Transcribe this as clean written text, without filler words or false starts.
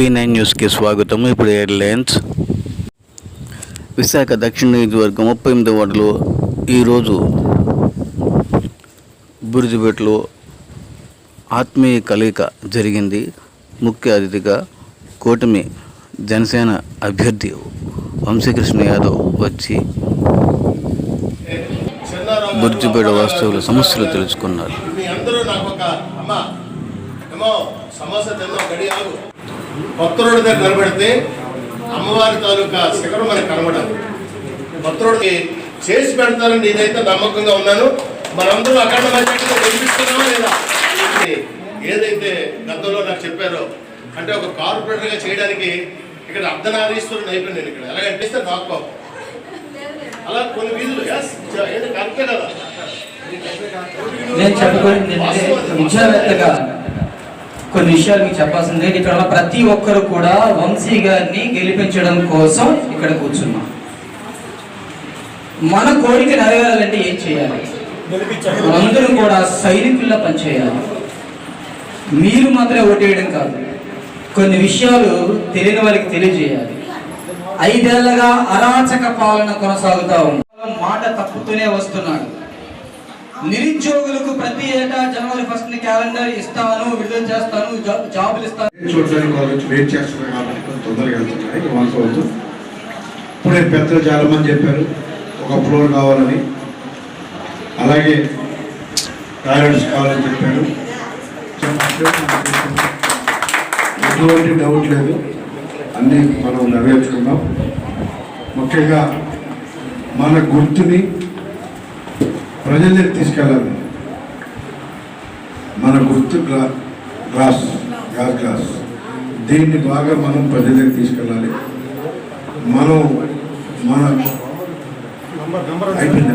B9 న్యూస్కి స్వాగతం. ఇప్పుడు ఎయిర్లైన్స్ విశాఖ దక్షిణ నియోజకవర్గం 38వ వార్డులో ఈరోజు బురుజుపేటలో ఆత్మీయ కలయిక జరిగింది. ముఖ్య అతిథిగా కూటమి జనసేన అభ్యర్థి వంశీకృష్ణ యాదవ్ వచ్చి బురుజుపేట వాస్తవుల సమస్యలు తెలుసుకున్నారు. కొత్త రోడ్డు దగ్గర నిలబెడితే అమ్మవారి తాలూకా శిఖరం మనకు కనబడాలి. కొత్త రోడ్డుకి చేసి పెడతారని నేనైతే నమ్మకంగా ఉన్నాను. మనందరూ అఖండ మెజారిటీతో గెలిపిస్తున్నామా లేదా? ఏదైతే గతంలో నాకు చెప్పారో అంటే ఒక కార్పొరేటర్గా చేయడానికి ఇక్కడ అర్ధనారీశ్వరుడు అయిపోయింది. నేను ఇక్కడ ఎలాగంటే నాకు అలా కొన్ని వీధులు కరెక్టే కదా. నేను చెప్పుకోండి విద్యావేత్తగా కొన్ని విషయాలు మీకు చెప్పాల్సిందే. ఇక్కడ ఉన్న ప్రతి ఒక్కరు కూడా వంశీ గారిని గెలిపించడం కోసం ఇక్కడ కూర్చున్నాం. మన కోరిక నెరవేరాలంటే ఏం చేయాలి? అందరూ కూడా సైనికుల్లా పనిచేయాలి. మీరు మాత్రమే ఓటేయడం కాదు, కొన్ని విషయాలు తెలియని వారికి తెలియజేయాలి. 5 ఏళ్లుగా అరాచక పాలన కొనసాగుతా ఉంది. మాట తప్పుతూనే వస్తున్నాడు. నిరుద్యోగులకు ప్రతి ఏటా జనవరి 1 క్యాలెండర్ ఇస్తాను, విడుదల చేస్తాను, జాబులు ఇస్తాను. వెయిట్ చేస్తున్నాయి కాబట్టి తొందరగా వెళ్తున్నాయి. ఇప్పుడే పెద్దలు చాలా మంది చెప్పారు ఒక ఫ్లోర్ కావాలని, అలాగే టాయిలెట్స్ కావాలని చెప్పారు. ఎటువంటి డౌట్ లేదు, అన్నీ మనం నెరవేర్చుకున్నాం. ముఖ్యంగా మన గుర్తుని ప్రజల దగ్గర తీసుకెళ్ళాలి. మన గుర్తు గ్లాస్ దీన్ని బాగా మనం ప్రజల దగ్గర తీసుకెళ్ళాలి. మనం మన అయిపోయింది